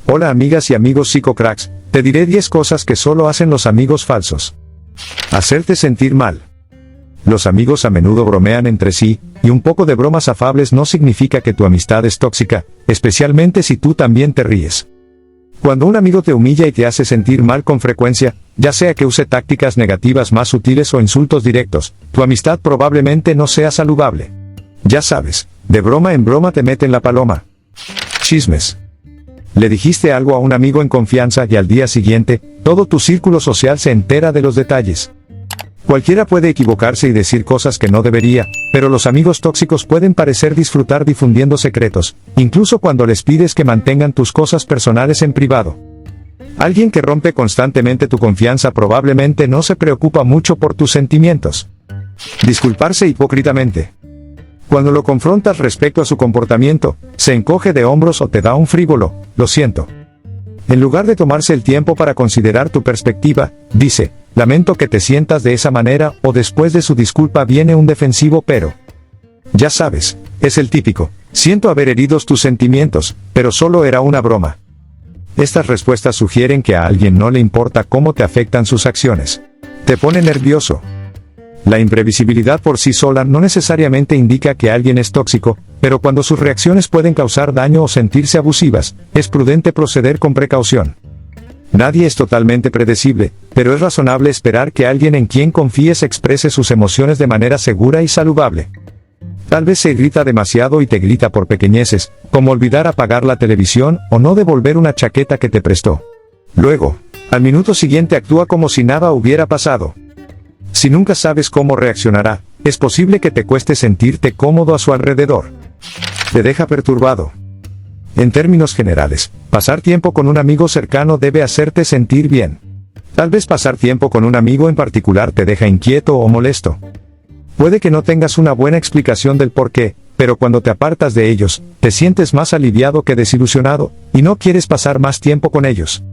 Hola amigas y amigos psicocracks, te diré 10 cosas que solo hacen los amigos falsos. Hacerte sentir mal. Los amigos a menudo bromean entre sí, y un poco de bromas afables no significa que tu amistad es tóxica, especialmente si tú también te ríes. Cuando un amigo te humilla y te hace sentir mal con frecuencia, ya sea que use tácticas negativas más sutiles o insultos directos, tu amistad probablemente no sea saludable. Ya sabes, de broma en broma te meten la paloma. Chismes. Le dijiste algo a un amigo en confianza y al día siguiente, todo tu círculo social se entera de los detalles. Cualquiera puede equivocarse y decir cosas que no debería, pero los amigos tóxicos pueden parecer disfrutar difundiendo secretos, incluso cuando les pides que mantengan tus cosas personales en privado. Alguien que rompe constantemente tu confianza probablemente no se preocupa mucho por tus sentimientos. Disculparse hipócritamente. Cuando lo confrontas respecto a su comportamiento, se encoge de hombros o te da un frívolo, lo siento. En lugar de tomarse el tiempo para considerar tu perspectiva, dice, lamento que te sientas de esa manera, o después de su disculpa viene un defensivo pero. Ya sabes, es el típico, siento haber herido tus sentimientos, pero solo era una broma. Estas respuestas sugieren que a alguien no le importa cómo te afectan sus acciones. Te pone nervioso. La imprevisibilidad por sí sola no necesariamente indica que alguien es tóxico, pero cuando sus reacciones pueden causar daño o sentirse abusivas, es prudente proceder con precaución. Nadie es totalmente predecible, pero es razonable esperar que alguien en quien confíes exprese sus emociones de manera segura y saludable. Tal vez se irrita demasiado y te grita por pequeñeces, como olvidar apagar la televisión o no devolver una chaqueta que te prestó. Luego, al minuto siguiente actúa como si nada hubiera pasado. Si nunca sabes cómo reaccionará, es posible que te cueste sentirte cómodo a su alrededor. Te deja perturbado. En términos generales, pasar tiempo con un amigo cercano debe hacerte sentir bien. Tal vez pasar tiempo con un amigo en particular te deja inquieto o molesto. Puede que no tengas una buena explicación del por qué, pero cuando te apartas de ellos, te sientes más aliviado que desilusionado, y no quieres pasar más tiempo con ellos.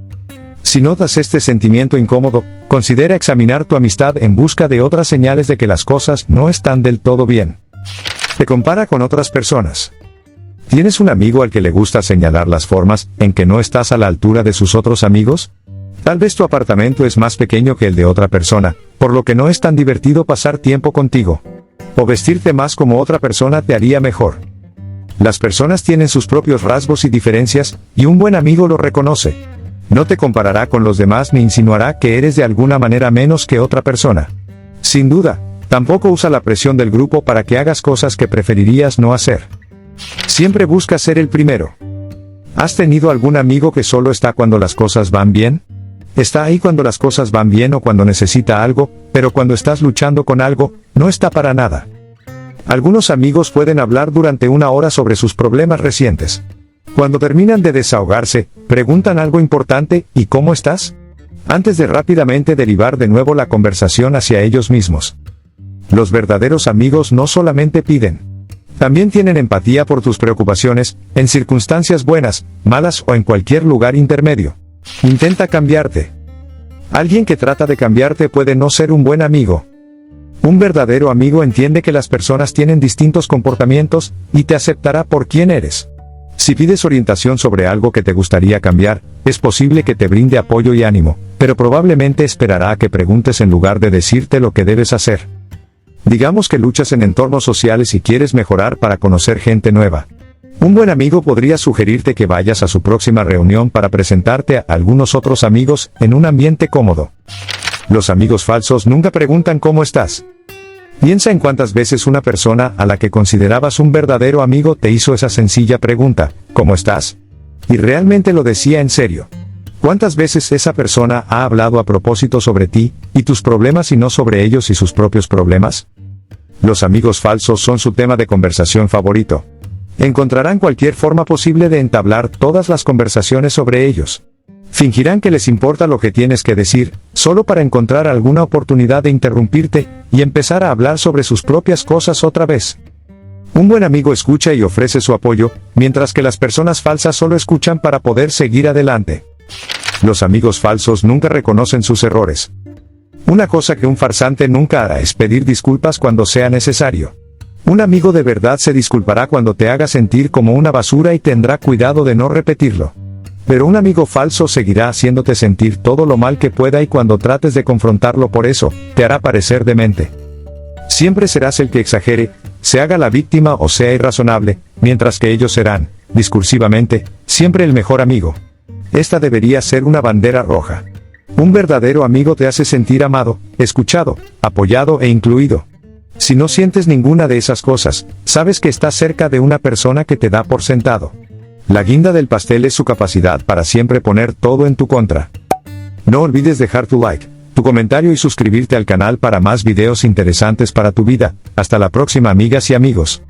Si notas este sentimiento incómodo, considera examinar tu amistad en busca de otras señales de que las cosas no están del todo bien. Te compara con otras personas. ¿Tienes un amigo al que le gusta señalar las formas en que no estás a la altura de sus otros amigos? Tal vez tu apartamento es más pequeño que el de otra persona, por lo que no es tan divertido pasar tiempo contigo. O vestirte más como otra persona te haría mejor. Las personas tienen sus propios rasgos y diferencias, y un buen amigo lo reconoce. No te comparará con los demás ni insinuará que eres de alguna manera menos que otra persona. Sin duda, tampoco usa la presión del grupo para que hagas cosas que preferirías no hacer. Siempre busca ser el primero. ¿Has tenido algún amigo que solo está cuando las cosas van bien? Está ahí cuando las cosas van bien o cuando necesita algo, pero cuando estás luchando con algo, no está para nada. Algunos amigos pueden hablar durante una hora sobre sus problemas recientes. Cuando terminan de desahogarse, preguntan algo importante, ¿y cómo estás? Antes de rápidamente derivar de nuevo la conversación hacia ellos mismos. Los verdaderos amigos no solamente piden. También tienen empatía por tus preocupaciones, en circunstancias buenas, malas o en cualquier lugar intermedio. Intenta cambiarte. Alguien que trata de cambiarte puede no ser un buen amigo. Un verdadero amigo entiende que las personas tienen distintos comportamientos, y te aceptará por quien eres. Si pides orientación sobre algo que te gustaría cambiar, es posible que te brinde apoyo y ánimo, pero probablemente esperará a que preguntes en lugar de decirte lo que debes hacer. Digamos que luchas en entornos sociales y quieres mejorar para conocer gente nueva. Un buen amigo podría sugerirte que vayas a su próxima reunión para presentarte a algunos otros amigos en un ambiente cómodo. Los amigos falsos nunca preguntan cómo estás. Piensa en cuántas veces una persona a la que considerabas un verdadero amigo te hizo esa sencilla pregunta, ¿cómo estás? Y realmente lo decía en serio. ¿Cuántas veces esa persona ha hablado a propósito sobre ti, y tus problemas y no sobre ellos y sus propios problemas? Los amigos falsos son su tema de conversación favorito. Encontrarán cualquier forma posible de entablar todas las conversaciones sobre ellos. Fingirán que les importa lo que tienes que decir, solo para encontrar alguna oportunidad de interrumpirte, y empezar a hablar sobre sus propias cosas otra vez. Un buen amigo escucha y ofrece su apoyo, mientras que las personas falsas solo escuchan para poder seguir adelante. Los amigos falsos nunca reconocen sus errores. Una cosa que un farsante nunca hará es pedir disculpas cuando sea necesario. Un amigo de verdad se disculpará cuando te haga sentir como una basura y tendrá cuidado de no repetirlo. Pero un amigo falso seguirá haciéndote sentir todo lo mal que pueda y cuando trates de confrontarlo por eso, te hará parecer demente. Siempre serás el que exagere, se haga la víctima o sea irrazonable, mientras que ellos serán, discursivamente, siempre el mejor amigo. Esta debería ser una bandera roja. Un verdadero amigo te hace sentir amado, escuchado, apoyado e incluido. Si no sientes ninguna de esas cosas, sabes que estás cerca de una persona que te da por sentado. La guinda del pastel es su capacidad para siempre poner todo en tu contra. No olvides dejar tu like, tu comentario y suscribirte al canal para más videos interesantes para tu vida. Hasta la próxima, amigas y amigos.